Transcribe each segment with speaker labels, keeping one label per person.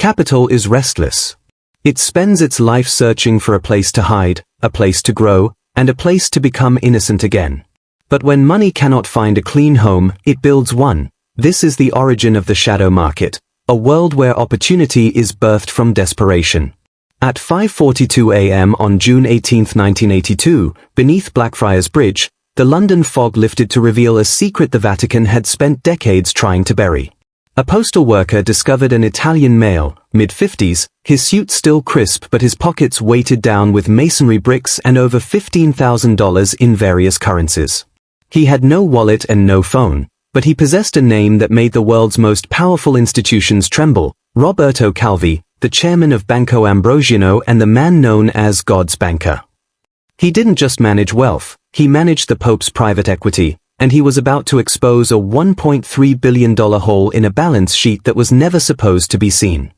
Speaker 1: Capital is restless. It spends its life searching for a place to hide, a place to grow, and a place to become innocent again. But when money cannot find a clean home, it builds one. This is the origin of the shadow market, a world where opportunity is birthed from desperation. At 5:42 a.m. on June 18, 1982, beneath Blackfriars Bridge, the London fog lifted to reveal a secret the Vatican had spent decades trying to bury. A postal worker discovered an Italian male, mid-50s, his suit still crisp but his pockets weighted down with masonry bricks and over $15,000 in various currencies. He had no wallet and no phone, but he possessed a name that made the world's most powerful institutions tremble: Roberto Calvi, the chairman of Banco Ambrosiano and the man known as God's banker. He didn't just manage wealth, he managed the Pope's private equity, and he was about to expose a $1.3 billion hole in a balance sheet that was never supposed to be seen.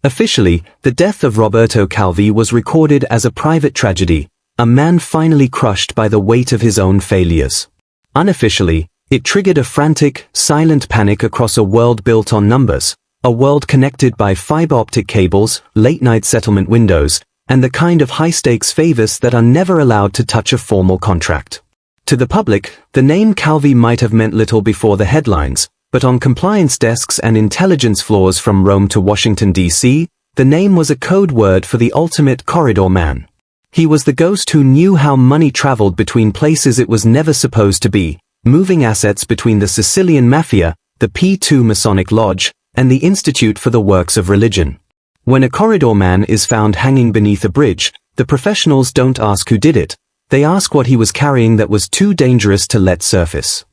Speaker 1: Officially, the death of Roberto Calvi was recorded as a private tragedy, a man finally crushed by the weight of his own failures. Unofficially, it triggered a frantic, silent panic across a world built on numbers, a world connected by fiber-optic cables, late-night settlement windows, and the kind of high-stakes favors that are never allowed to touch a formal contract. To the public, the name Calvi might have meant little before the headlines, but on compliance desks and intelligence floors from Rome to Washington, D.C., the name was a code word for the ultimate corridor man. He was the ghost who knew how money traveled between places it was never supposed to be, moving assets between the Sicilian Mafia, the P2 Masonic Lodge, and the Institute for the Works of Religion. When a corridor man is found hanging beneath a bridge, the professionals don't ask who did it. They ask what he was carrying that was too dangerous to let surface.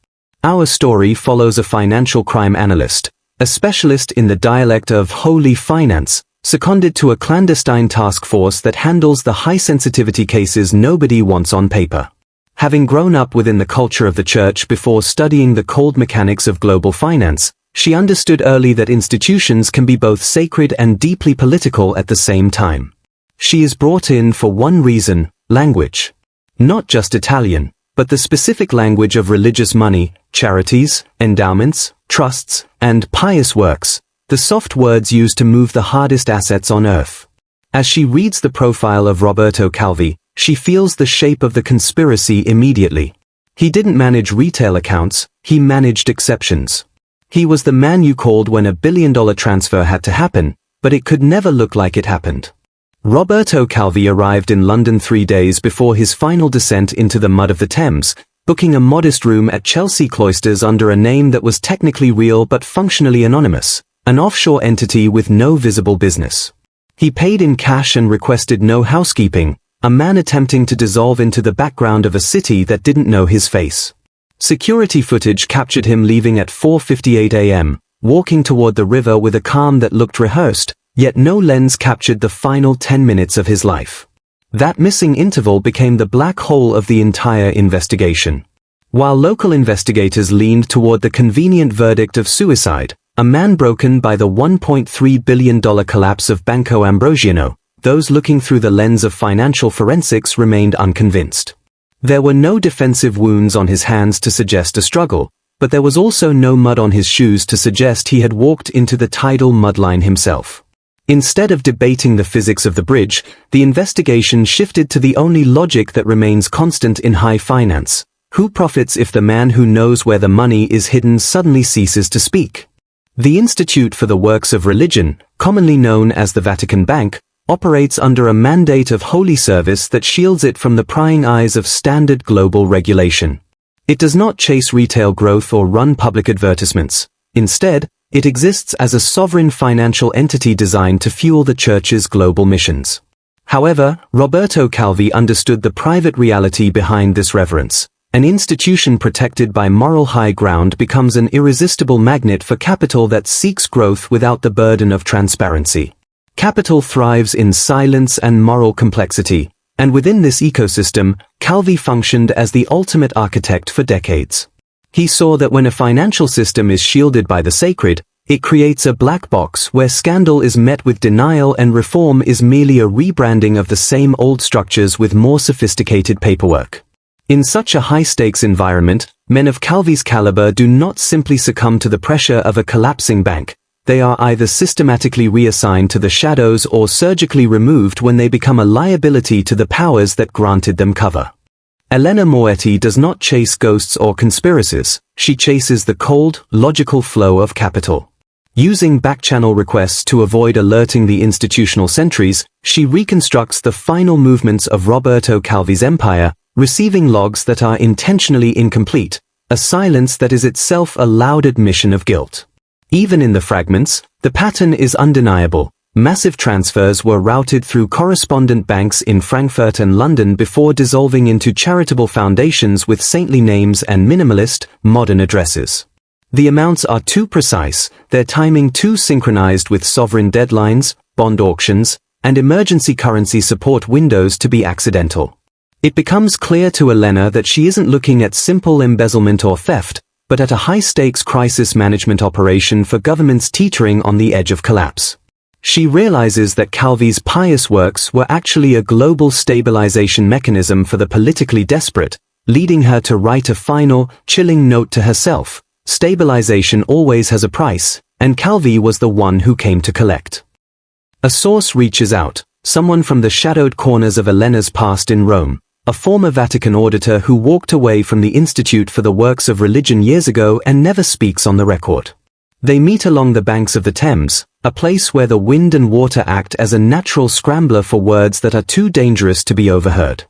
Speaker 1: Our story follows a financial crime analyst, a specialist in the dialect of holy finance, seconded to a clandestine task force that handles the high-sensitivity cases nobody wants on paper. Having grown up within the culture of the church before studying the cold mechanics of global finance, she understood early that institutions can be both sacred and deeply political at the same time. She is brought in for one reason: language. Not just Italian, but the specific language of religious money, charities, endowments, trusts, and pious works, the soft words used to move the hardest assets on earth. As she reads the profile of Roberto Calvi, she feels the shape of the conspiracy immediately. He didn't manage retail accounts, he managed exceptions. He was the man you called when $1 billion transfer had to happen, but it could never look like it happened. Roberto Calvi arrived in London 3 days before his final descent into the mud of the Thames, booking a modest room at Chelsea Cloisters under a name that was technically real but functionally anonymous, an offshore entity with no visible business. He paid in cash and requested no housekeeping, a man attempting to dissolve into the background of a city that didn't know his face. Security footage captured him leaving at 4:58 a.m., walking toward the river with a calm that looked rehearsed, yet no lens captured the final 10 minutes of his life. That missing interval became the black hole of the entire investigation. While local investigators leaned toward the convenient verdict of suicide, a man broken by the $1.3 billion collapse of Banco Ambrosiano, those looking through the lens of financial forensics remained unconvinced. There were no defensive wounds on his hands to suggest a struggle, but there was also no mud on his shoes to suggest he had walked into the tidal mudline himself. Instead of debating the physics of the bridge, the investigation shifted to the only logic that remains constant in high finance: who profits if the man who knows where the money is hidden suddenly ceases to speak? The Institute for the Works of Religion, commonly known as the Vatican Bank, operates under a mandate of holy service that shields it from the prying eyes of standard global regulation. It does not chase retail growth or run public advertisements. Instead, it exists as a sovereign financial entity designed to fuel the Church's global missions. However, Roberto Calvi understood the private reality behind this reverence. An institution protected by moral high ground becomes an irresistible magnet for capital that seeks growth without the burden of transparency. Capital thrives in silence and moral complexity, and within this ecosystem, Calvi functioned as the ultimate architect for decades. He saw that when a financial system is shielded by the sacred, it creates a black box where scandal is met with denial and reform is merely a rebranding of the same old structures with more sophisticated paperwork. In such a high-stakes environment, men of Calvi's caliber do not simply succumb to the pressure of a collapsing bank. they are either systematically reassigned to the shadows or surgically removed when they become a liability to the powers that granted them cover. Elena Moetti does not chase ghosts or conspiracies, she chases the cold, logical flow of capital. Using backchannel requests to avoid alerting the institutional sentries, she reconstructs the final movements of Roberto Calvi's empire, receiving logs that are intentionally incomplete, a silence that is itself a loud admission of guilt. Even in the fragments, the pattern is undeniable. Massive transfers were routed through correspondent banks in Frankfurt and London before dissolving into charitable foundations with saintly names and minimalist, modern addresses. The amounts are too precise, their timing too synchronized with sovereign deadlines, bond auctions, and emergency currency support windows to be accidental. It becomes clear to Elena that she isn't looking at simple embezzlement or theft, but at a high-stakes crisis management operation for governments teetering on the edge of collapse. She realizes that Calvi's pious works were actually a global stabilization mechanism for the politically desperate, leading her to write a final, chilling note to herself: stabilization always has a price, and Calvi was the one who came to collect. A source reaches out, someone from the shadowed corners of Elena's past in Rome, a former Vatican auditor who walked away from the Institute for the Works of Religion years ago and never speaks on the record. They meet along the banks of the Thames, a place where the wind and water act as a natural scrambler for words that are too dangerous to be overheard.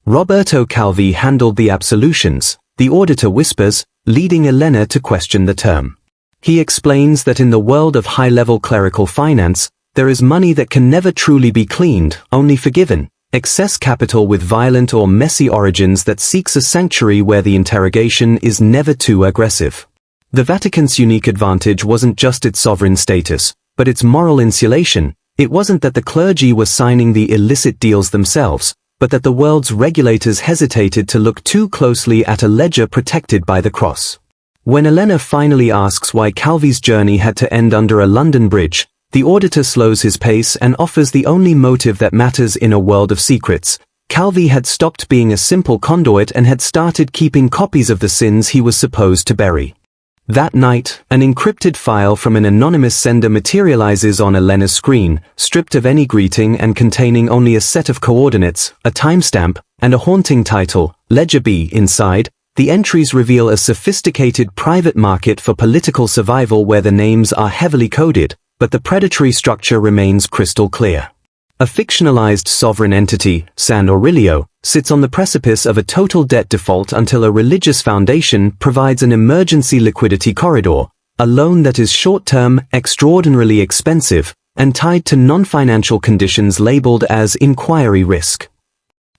Speaker 1: Roberto Calvi handled the absolutions, the auditor whispers, leading Elena to question the term. He explains that in the world of high-level clerical finance, there is money that can never truly be cleaned, only forgiven, excess capital with violent or messy origins that seeks a sanctuary where the interrogation is never too aggressive. The Vatican's unique advantage wasn't just its sovereign status, but its moral insulation. It wasn't that the clergy were signing the illicit deals themselves, but that the world's regulators hesitated to look too closely at a ledger protected by the cross. When Elena finally asks why Calvi's journey had to end under a London bridge, the auditor slows his pace and offers the only motive that matters in a world of secrets. Calvi had stopped being a simple conduit and had started keeping copies of the sins he was supposed to bury. That night, an encrypted file from an anonymous sender materializes on Elena's screen, stripped of any greeting and containing only a set of coordinates, a timestamp, and a haunting title, Ledger B. Inside, the entries reveal a sophisticated private market for political survival where the names are heavily coded, but the predatory structure remains crystal clear. A fictionalized sovereign entity, San Aurelio, sits on the precipice of a total debt default until a religious foundation provides an emergency liquidity corridor, a loan that is short-term, extraordinarily expensive, and tied to non-financial conditions labeled as inquiry risk.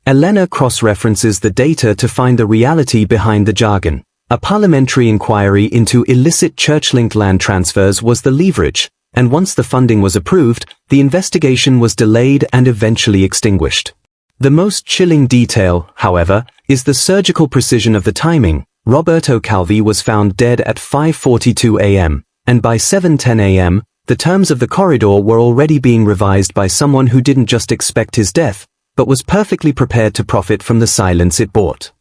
Speaker 1: Elena cross-references the data to find the reality behind the jargon. A parliamentary inquiry into illicit church-linked land transfers was the leverage, and once the funding was approved, the investigation was delayed and eventually extinguished. The most chilling detail, however, is the surgical precision of the timing. Roberto Calvi was found dead at 5:42 a.m., and by 7:10 a.m., the terms of the corridor were already being revised by someone who didn't just expect his death, but was perfectly prepared to profit from the silence it bought.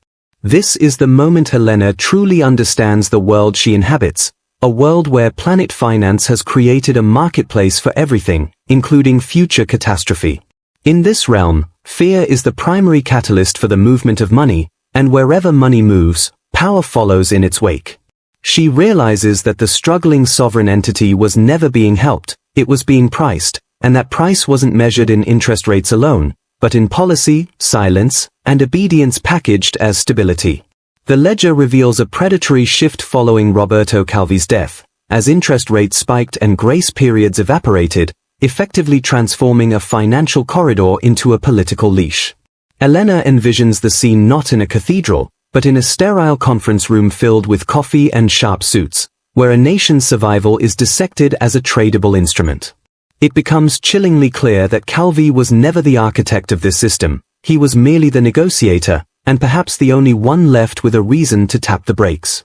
Speaker 1: This is the moment Helena truly understands the world she inhabits, a world where planet finance has created a marketplace for everything, including future catastrophe. In this realm, fear is the primary catalyst for the movement of money, and wherever money moves, power follows in its wake. She realizes that the struggling sovereign entity was never being helped, it was being priced, and that price wasn't measured in interest rates alone, but in policy, silence, and obedience packaged as stability. The ledger reveals a predatory shift following Roberto Calvi's death, as interest rates spiked and grace periods evaporated, effectively transforming a financial corridor into a political leash. Elena envisions the scene not in a cathedral, but in a sterile conference room filled with coffee and sharp suits, where a nation's survival is dissected as a tradable instrument. It becomes chillingly clear that Calvi was never the architect of this system, he was merely the negotiator, and perhaps the only one left with a reason to tap the brakes.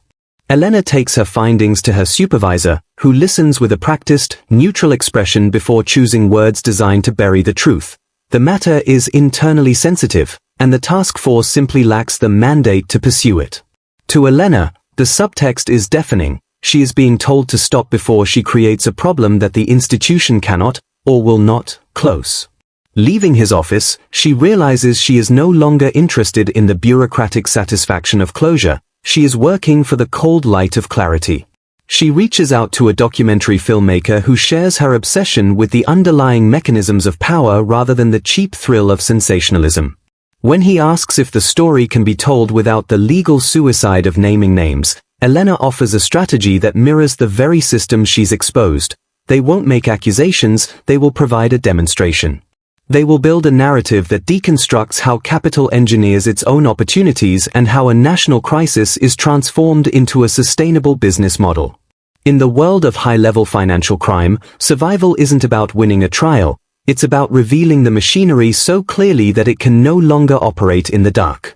Speaker 1: Elena takes her findings to her supervisor, who listens with a practiced, neutral expression before choosing words designed to bury the truth. The matter is internally sensitive, and the task force simply lacks the mandate to pursue it. To Elena, the subtext is deafening. She is being told to stop before she creates a problem that the institution cannot, or will not, close. Leaving his office, she realizes she is no longer interested in the bureaucratic satisfaction of closure. She is working for the cold light of clarity. She reaches out to a documentary filmmaker who shares her obsession with the underlying mechanisms of power rather than the cheap thrill of sensationalism. When he asks if the story can be told without the legal suicide of naming names, Elena offers a strategy that mirrors the very system she's exposed. They won't make accusations, they will provide a demonstration. They will build a narrative that deconstructs how capital engineers its own opportunities and how a national crisis is transformed into a sustainable business model. In the world of high-level financial crime, survival isn't about winning a trial, it's about revealing the machinery so clearly that it can no longer operate in the dark.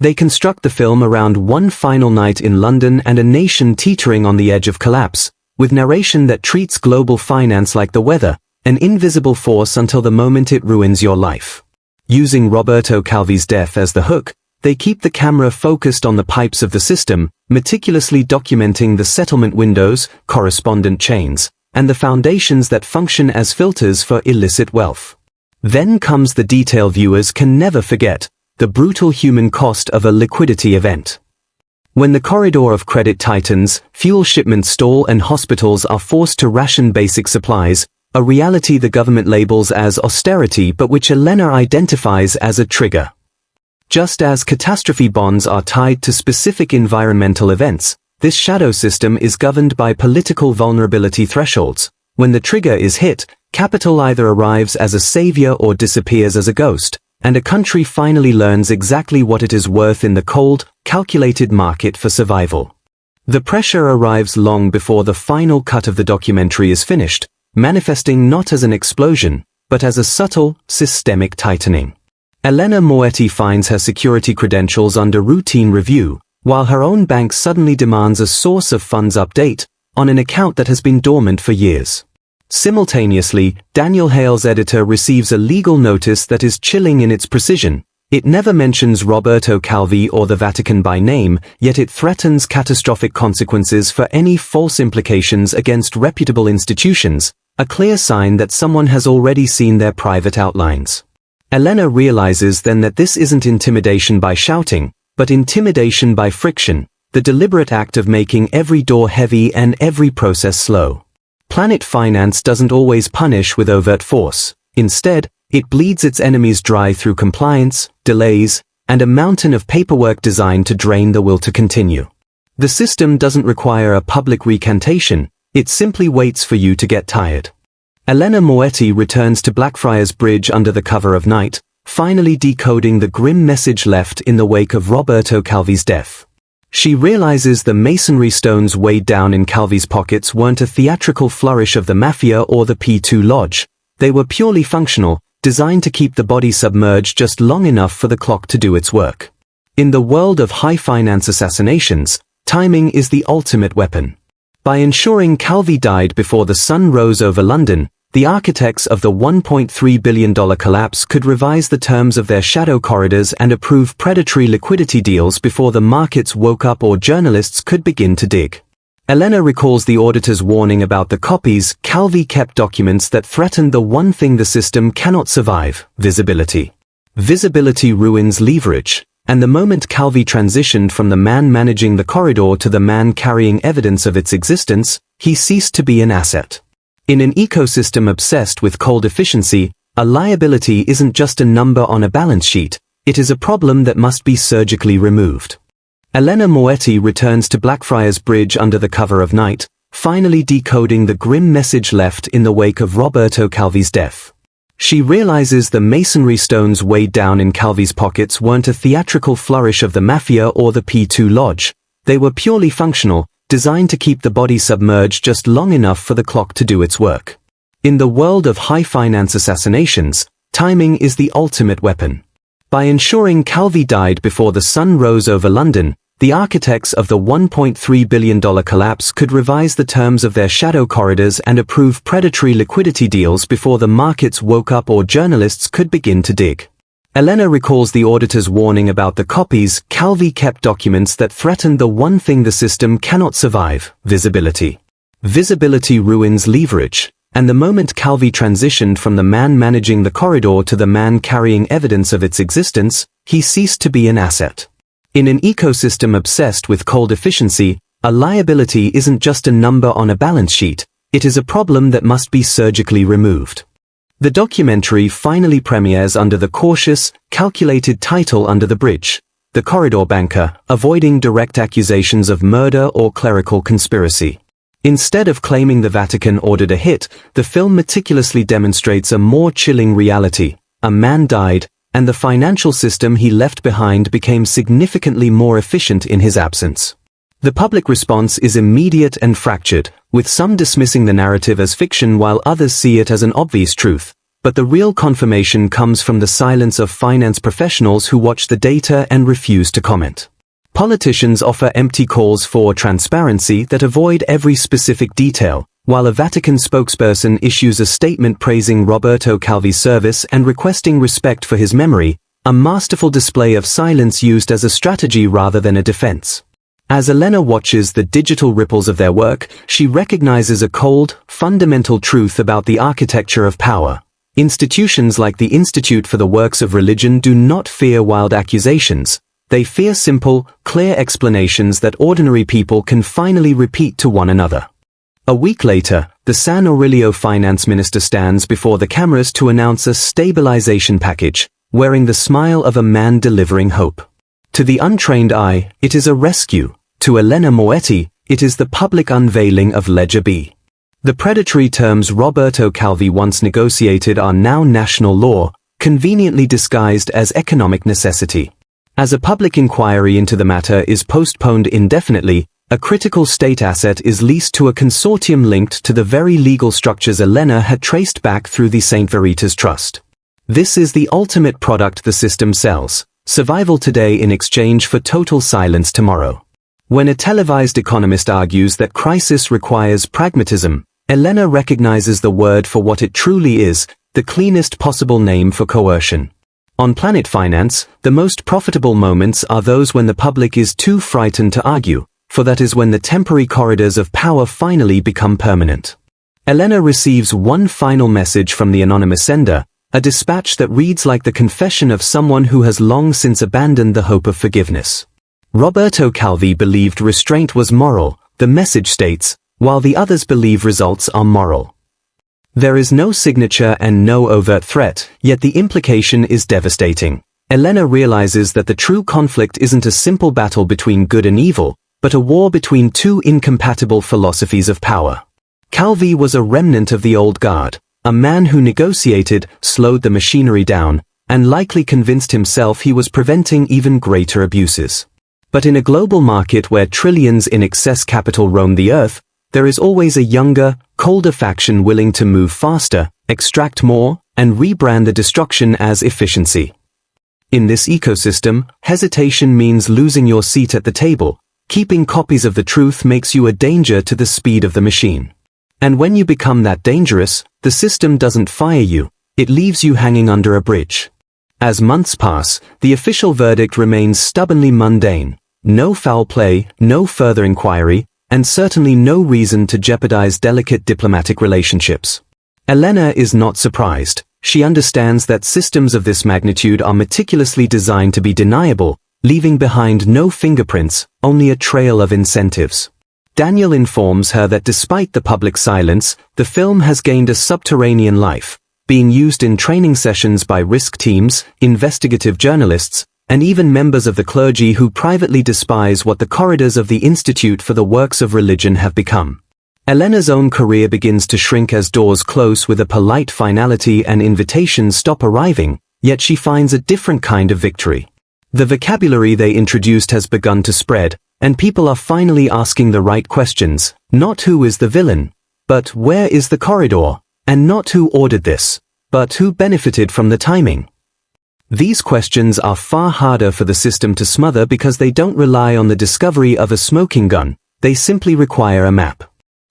Speaker 1: They construct the film around one final night in London and a nation teetering on the edge of collapse, with narration that treats global finance like the weather, an invisible force until the moment it ruins your life. Using Roberto Calvi's death as the hook, they keep the camera focused on the pipes of the system, meticulously documenting the settlement windows, correspondent chains, and the foundations that function as filters for illicit wealth. Then comes the detail viewers can never forget, the brutal human cost of a liquidity event. When the corridor of credit tightens, fuel shipments stall and hospitals are forced to ration basic supplies, a reality the government labels as austerity but which Elena identifies as a trigger. Just as catastrophe bonds are tied to specific environmental events, this shadow system is governed by political vulnerability thresholds. When the trigger is hit, capital either arrives as a savior or disappears as a ghost, and a country finally learns exactly what it is worth in the cold, calculated market for survival. The pressure arrives long before the final cut of the documentary is finished, manifesting not as an explosion, but as a subtle, systemic tightening. Elena Moetti finds her security credentials under routine review, while her own bank suddenly demands a source of funds update on an account that has been dormant for years. Simultaneously, Daniel Hale's editor receives a legal notice that is chilling in its precision. It never mentions Roberto Calvi or the Vatican by name, yet it threatens catastrophic consequences for any false implications against reputable institutions, a clear sign that someone has already seen their private outlines. Elena realizes then that this isn't intimidation by shouting, but intimidation by friction, the deliberate act of making every door heavy and every process slow. Planet Finance doesn't always punish with overt force. Instead, it bleeds its enemies dry through compliance, delays, and a mountain of paperwork designed to drain the will to continue. The system doesn't require a public recantation, it simply waits for you to get tired. Elena Moetti returns to Blackfriars Bridge under the cover of night, finally decoding the grim message left in the wake of Roberto Calvi's death. She realizes the masonry stones weighed down in Calvi's pockets weren't a theatrical flourish of the mafia or the P2 Lodge. They were purely functional, designed to keep the body submerged just long enough for the clock to do its work. In the world of high finance assassinations, timing is the ultimate weapon. By ensuring Calvi died before the sun rose over London, the architects of the $1.3 billion collapse could revise the terms of their shadow corridors and approve predatory liquidity deals before the markets woke up or journalists could begin to dig. Elena recalls the auditor's warning about the copies. Calvi kept documents that threatened the one thing the system cannot survive: visibility. Visibility ruins leverage, and the moment Calvi transitioned from the man managing the corridor to the man carrying evidence of its existence, he ceased to be an asset. In an ecosystem obsessed with cold efficiency, a liability isn't just a number on a balance sheet, it is a problem that must be surgically removed. Elena Moetti returns to Blackfriars Bridge under the cover of night, finally decoding the grim message left in the wake of Roberto Calvi's death. She realizes the masonry stones weighed down in Calvi's pockets weren't a theatrical flourish of the mafia or the P2 Lodge. They were purely functional, designed to keep the body submerged just long enough for the clock to do its work. In the world of high finance assassinations, timing is the ultimate weapon. By ensuring Calvi died before the sun rose over London, the architects of the $1.3 billion collapse could revise the terms of their shadow corridors and approve predatory liquidity deals before the markets woke up or journalists could begin to dig. Elena recalls the auditor's warning about the copies. Calvi kept documents that threatened the one thing the system cannot survive: visibility. Visibility ruins leverage, and the moment Calvi transitioned from the man managing the corridor to the man carrying evidence of its existence, he ceased to be an asset. In an ecosystem obsessed with cold efficiency, a liability isn't just a number on a balance sheet, it is a problem that must be surgically removed. The documentary finally premieres under the cautious, calculated title Under the Bridge: The Corridor Banker, Avoiding Direct Accusations of Murder or Clerical Conspiracy. Instead of claiming the Vatican ordered a hit, the film meticulously demonstrates a more chilling reality. A man died, and the financial system he left behind became significantly more efficient in his absence. The public response is immediate and fractured, with some dismissing the narrative as fiction while others see it as an obvious truth. But the real confirmation comes from the silence of finance professionals who watch the data and refuse to comment. Politicians offer empty calls for transparency that avoid every specific detail, while a Vatican spokesperson issues a statement praising Roberto Calvi's service and requesting respect for his memory, a masterful display of silence used as a strategy rather than a defense. As Elena watches the digital ripples of their work, she recognizes a cold, fundamental truth about the architecture of power. Institutions like the Institute for the Works of Religion do not fear wild accusations. They fear simple, clear explanations that ordinary people can finally repeat to one another. A week later, the San Aurelio finance minister stands before the cameras to announce a stabilization package, wearing the smile of a man delivering hope. To the untrained eye, it is a rescue. To Elena Moetti, it is the public unveiling of Ledger B. The predatory terms Roberto Calvi once negotiated are now national law, conveniently disguised as economic necessity. As a public inquiry into the matter is postponed indefinitely, a critical state asset is leased to a consortium linked to the very legal structures Elena had traced back through the St. Veritas Trust. This is the ultimate product the system sells: survival today in exchange for total silence tomorrow. When a televised economist argues that crisis requires pragmatism, Elena recognizes the word for what it truly is: the cleanest possible name for coercion. On Planet Finance, the most profitable moments are those when the public is too frightened to argue, for that is when the temporary corridors of power finally become permanent. Elena receives one final message from the anonymous sender, a dispatch that reads like the confession of someone who has long since abandoned the hope of forgiveness. Roberto Calvi believed restraint was moral, the message states, while the others believe results are moral. There is no signature and no overt threat, yet the implication is devastating. Elena realizes that the true conflict isn't a simple battle between good and evil, but a war between two incompatible philosophies of power. Calvi was a remnant of the old guard, a man who negotiated, slowed the machinery down, and likely convinced himself he was preventing even greater abuses. But in a global market where trillions in excess capital roam the earth, there is always a younger, colder faction willing to move faster, extract more, and rebrand the destruction as efficiency. In this ecosystem, hesitation means losing your seat at the table. Keeping copies of the truth makes you a danger to the speed of the machine. And when you become that dangerous, the system doesn't fire you, it leaves you hanging under a bridge. As months pass, the official verdict remains stubbornly mundane: no foul play, no further inquiry, and certainly no reason to jeopardize delicate diplomatic relationships. Elena is not surprised. She understands that systems of this magnitude are meticulously designed to be deniable, leaving behind no fingerprints, only a trail of incentives. Daniel informs her that despite the public silence, the film has gained a subterranean life, being used in training sessions by risk teams, investigative journalists, and even members of the clergy who privately despise what the corridors of the Institute for the Works of Religion have become. Elena's own career begins to shrink as doors close with a polite finality and invitations stop arriving, yet she finds a different kind of victory. The vocabulary they introduced has begun to spread, and people are finally asking the right questions: not who is the villain, but where is the corridor, and not who ordered this, but who benefited from the timing. These questions are far harder for the system to smother because they don't rely on the discovery of a smoking gun, they simply require a map.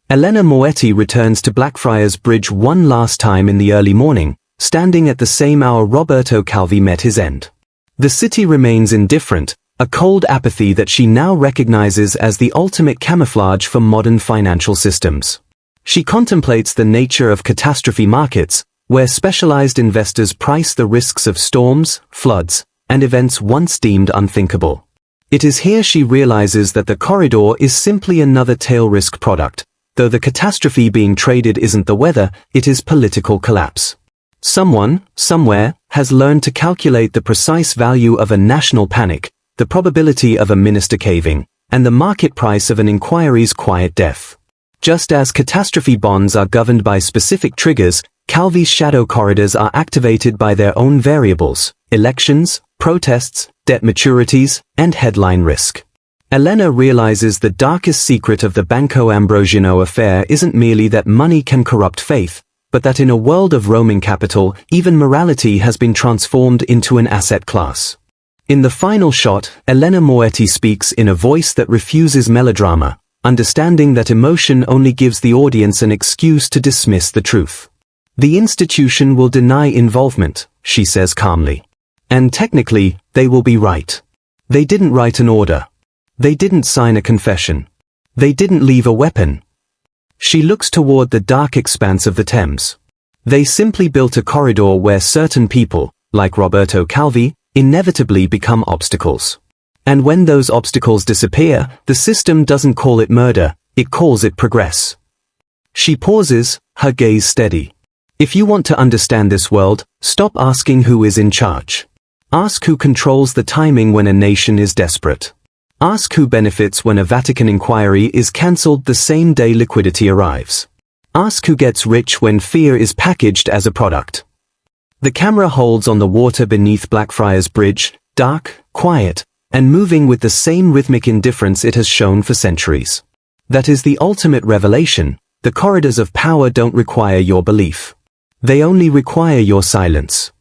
Speaker 1: Elena Moetti returns to Blackfriars Bridge one last time in the early morning, standing at the same hour Roberto Calvi met his end. The city remains indifferent, a cold apathy that she now recognizes as the ultimate camouflage for modern financial systems. She contemplates the nature of catastrophe markets, where specialized investors price the risks of storms, floods, and events once deemed unthinkable. It is here she realizes that the corridor is simply another tail risk product, though the catastrophe being traded isn't the weather, it is political collapse. Someone, somewhere, has learned to calculate the precise value of a national panic, the probability of a minister caving, and the market price of an inquiry's quiet death. Just as catastrophe bonds are governed by specific triggers, Calvi's shadow corridors are activated by their own variables: elections, protests, debt maturities, and headline risk. Elena realizes the darkest secret of the Banco Ambrosiano affair isn't merely that money can corrupt faith, but that in a world of roaming capital, even morality has been transformed into an asset class. In the final shot, Elena Moetti speaks in a voice that refuses melodrama, understanding that emotion only gives the audience an excuse to dismiss the truth. The institution will deny involvement, she says calmly. And technically, they will be right. They didn't write an order. They didn't sign a confession. They didn't leave a weapon. She looks toward the dark expanse of the Thames. They simply built a corridor where certain people, like Roberto Calvi, inevitably become obstacles. And when those obstacles disappear, the system doesn't call it murder, it calls it progress. She pauses, her gaze steady. If you want to understand this world, stop asking who is in charge. Ask who controls the timing when a nation is desperate. Ask who benefits when a Vatican inquiry is cancelled the same day liquidity arrives. Ask who gets rich when fear is packaged as a product. The camera holds on the water beneath Blackfriars Bridge, dark, quiet, and moving with the same rhythmic indifference it has shown for centuries. That is the ultimate revelation. The corridors of power don't require your belief. They only require your silence.